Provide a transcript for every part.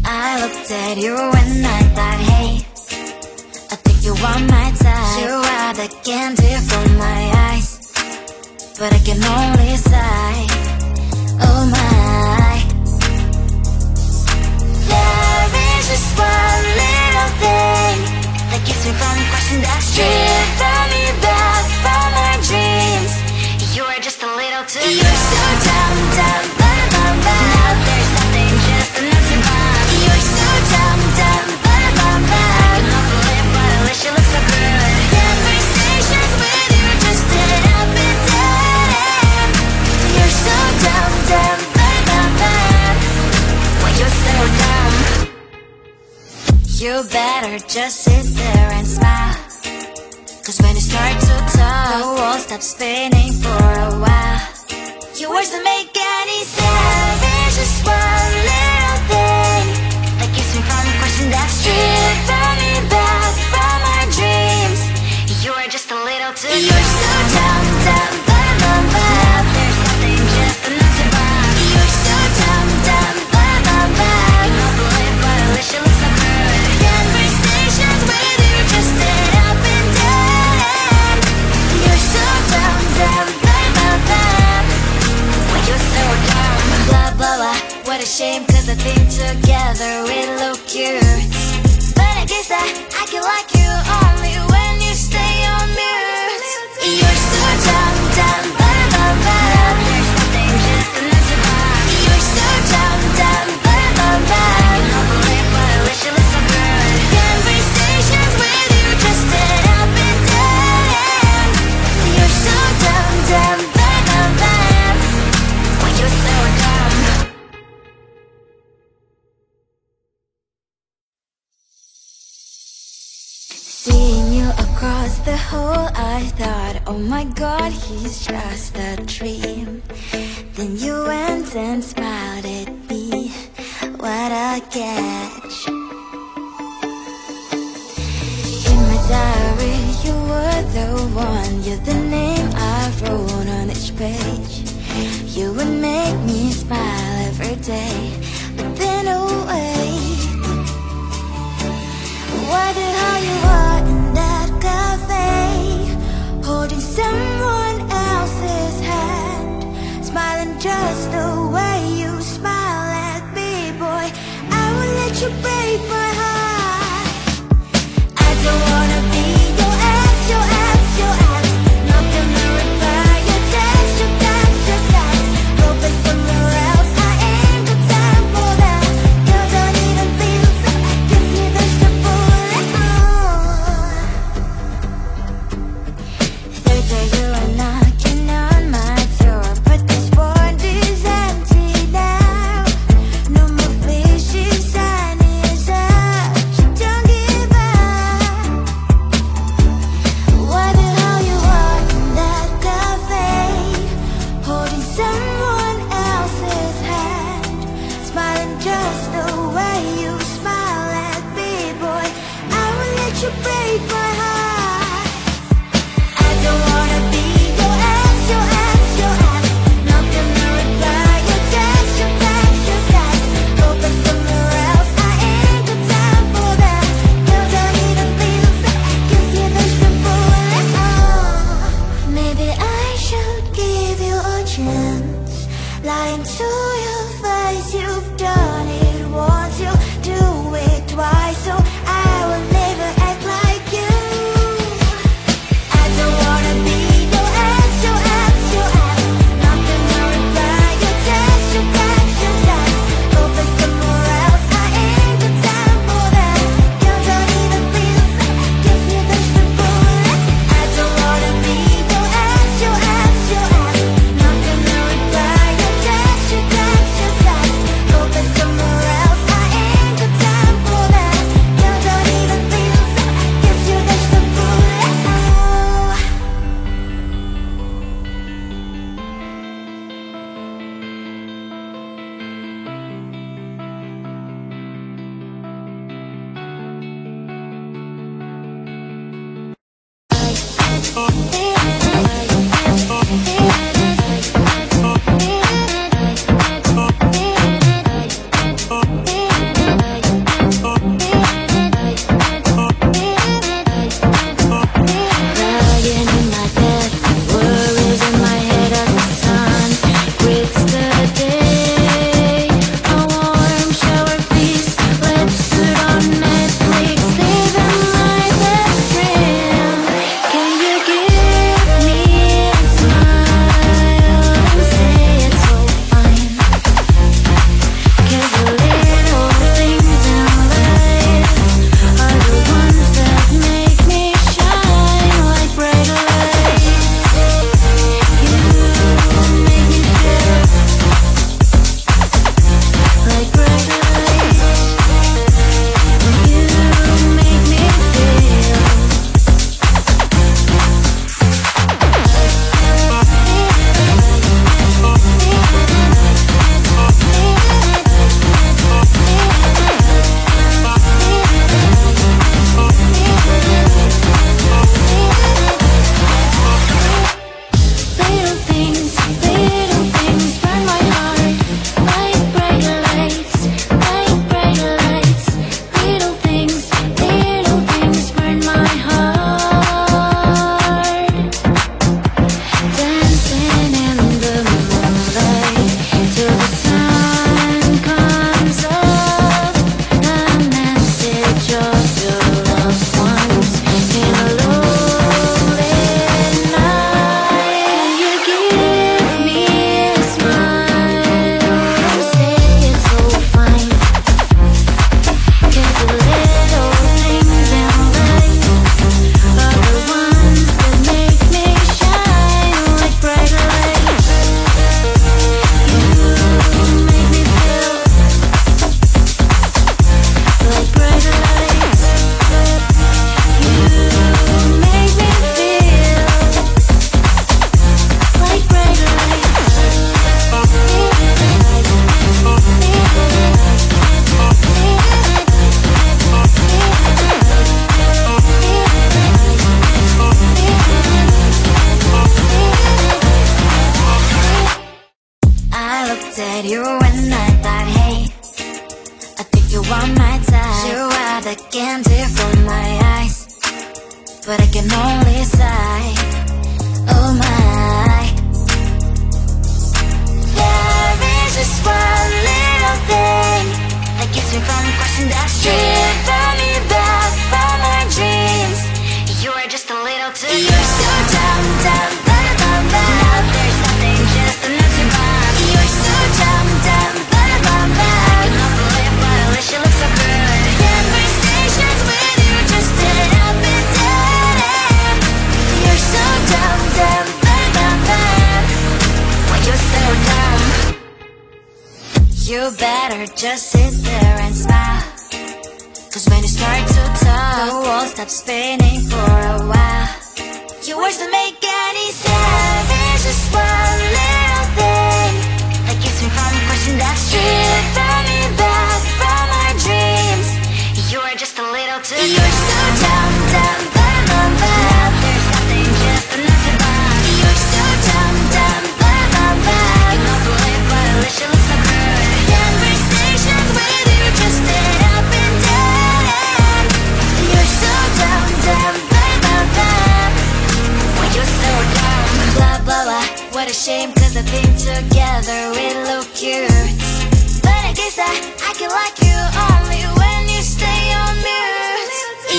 I looked at you and I thought, hey, I think you are my type. You are the candy from my eyes, but I can only sigh, oh my. There is just one little thing that keeps me from crossing that street. Drive me back from my dreams. You are just a little too close. You're so dumb, dumb, bum, bum, bum. Now there's nothing, just enough to bomb. You're so dumb, dumb, bum, bum, bum. I can not believe, but at least you look so good. Conversations with you just end up in dead. You're so dumb, dumb, bum, bum, bum. When you're so dumb, you better just sit there and smile. Cause when you start to talk, the world stops spinning for a while. Your words don't make any sense. There's just one little thing that keeps me from crossing that street. Turn me back from my dreams. You are just a little too close. You're so dumb, dumb, bum, bum, bum. There's nothing, just enough to bomb. You're so dumb, dumb, bum, bum, bum. I cannot believe, but at least you look so good. Conversations with you just end up in dead. You're so dumb, dumb, bum, bum, bum. When you're so dumb. Blah, blah, blah. What a shame, cause I think together we look cute. But I guess that I can like you only when you stay on mute. You're so dumb, dumb, bum, bum, bum. There's nothing, just enough to bomb. You're so dumb, dumb, bum, bum, bum. I cannot believe, but at least you look so good. Conversations with you just end up in dead. You're so dumb, dumb, bum, bum, bum. When you're so dumb. Seeing you across the hall, I thought, oh my god, he's just a dream. Then you went and smiled at me, what a catch. In my diary, you were the one, you're the name I wrote on each page. You would make me smile every day, but then oh wait, wonder how you are in that cafe, holding someone else's hand, smiling just the way you smile at me, boy. I will let you break my heart. I don't wanna be your ex, your ex, your ex. Not gonna reply your text, your text, your text. Hoping somewhere else, I ain't got time for that. You don't even feel so, kiss me vegetable. Third day you are knocking on my door, but this board is empty now. No more fishes, sun is up. You don't give up. Wonder how you are in that cafe, holding someone else's hand, smiling just the way you smile at me, boy. I will let you break my heart. I don't wanna be your ex, your ex, your ex. Not gonna reply your text, your text, your text. Hoping somewhere else, I ain't got time for that. You don't even feel so, kiss me vegetable. Maybe I should give you a chance. Lying to your face, you've done it once. I think you want my time. You are the candy from my eyes, but I can only sigh. Oh my. There is just one little thing that keeps me from crossing that street. Drive me back from my dreams. You are just a little too close. You're so dumb, dumb, blah, blah, blah. Now there's nothing, just enough to burn. You're so dumb, dumb, blah, blah, blah. I cannot believe, but at least you look so good. Conversations with you just end up in dead end. You're so dumb, dumb, blah, blah, blah. Why you're so dumb? You better just sit there and smile, 'cause when you start to talk, the world stops spinning for a while. Your words don't make any sense. There's just one little thing that keeps me from crossing that street. Turn me back from my dreams. You are just a little too close. You're so dumb, dumb, blah, blah, blah. Now there's nothing, just enough to burn. You're so dumb, dumb, blah, blah, blah. I cannot believe, but at least you look so good. Conversations with you just end up in dead end. You're so dumb, dumb, blah, blah, blah. Why you're so dumb? Blah, blah, blah. What a shame, 'cause I think together we look cute. But I guess I can like you only when you stay on mute.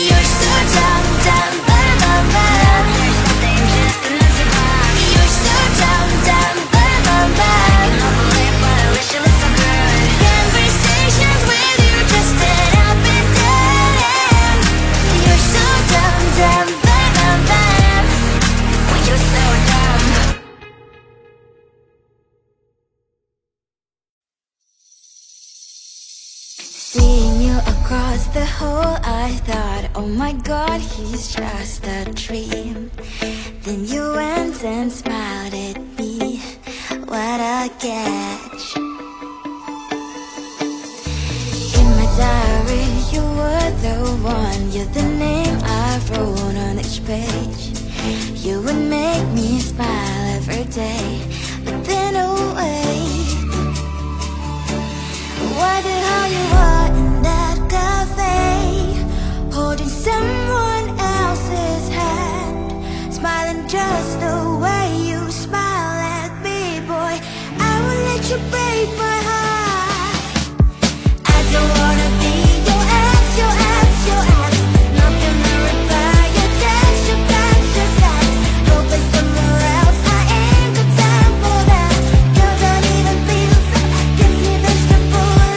You're so dumb, dumb, blah, blah, blah. There's nothing, just enough to burn. You're so dumb, dumb, blah, blah, blah. I cannot believe, but at least you look so good. Conversations with you just end up in dead end. You're so dumb, dumb, blah, blah, blah. Why you're so dumb? Seeing you across the hall, I thought, oh my god, he's just a dream. Then you went and smiled at me. What a catch. In my diary, you were the one. You're the name I wrote on each page. You would make me smile every day. But then wait, wonder how you are in that cafe, holding someone else's hand, smiling just the way you smile at me, boy. I will let you break my heart. I don't wanna be your ex, your ex, your ex. Not gonna reply your text, your text, your text. Go play somewhere else, I ain't got time for that. Girl, don't even feel so. Gives me vegetables.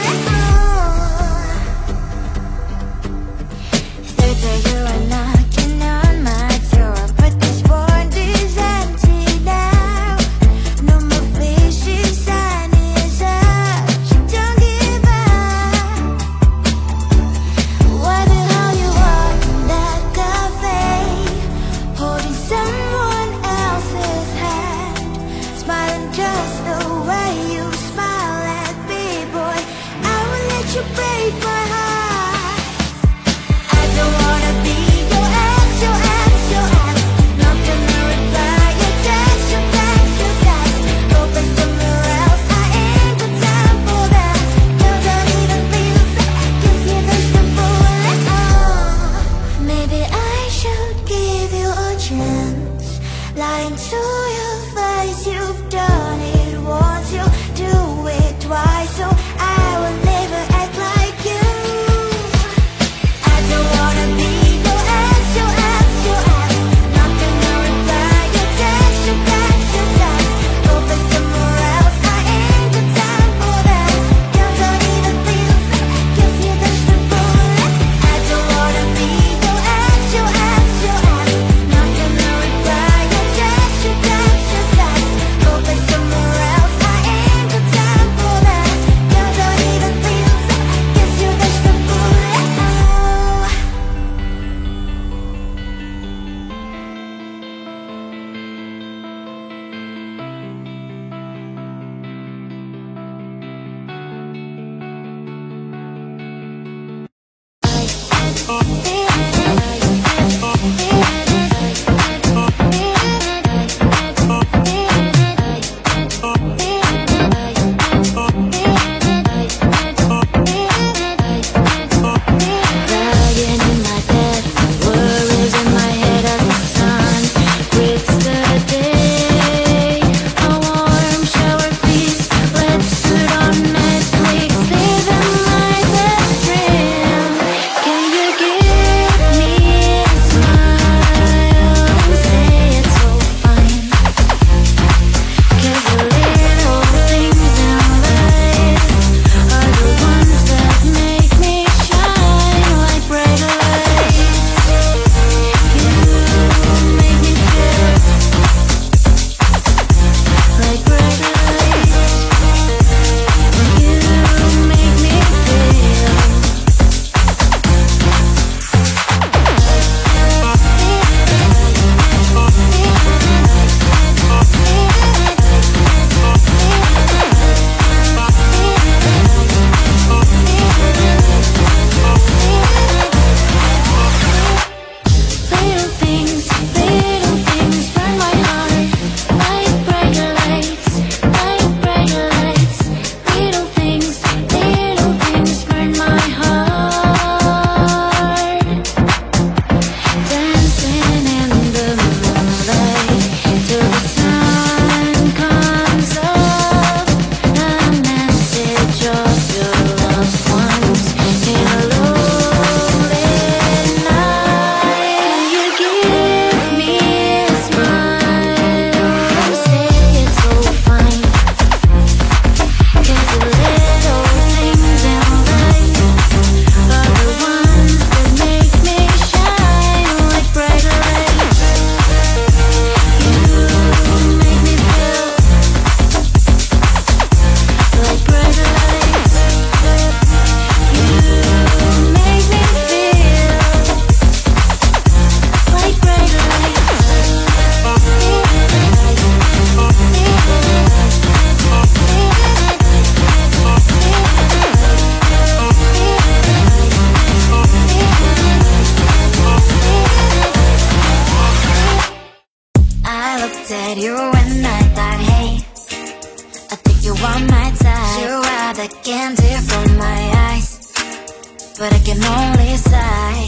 but I can only sigh.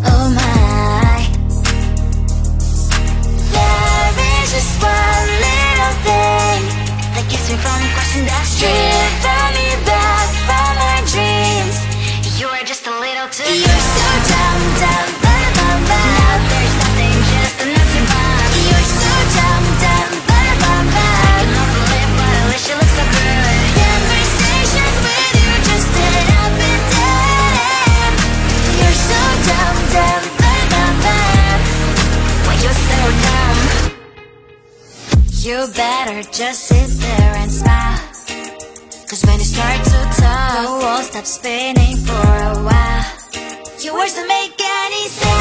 Oh my. There is just one little thing that keeps me from crossing that street. Drive me back from my dreams. You are just a little too. You're so dumb, dumb, bum, bum, bum. Now there's nothing, just enough to buy. You're so dumb, dumb, bum, bum, bum. I can never live, but at least you look so good. Conversations with you just end up in dead. You're so dumb, dumb, bum, bum, bum. Why you're so dumb? You better just sit there and smile. Cause when you start to talk, the world stops spinning for a while. Your words don't make any sense.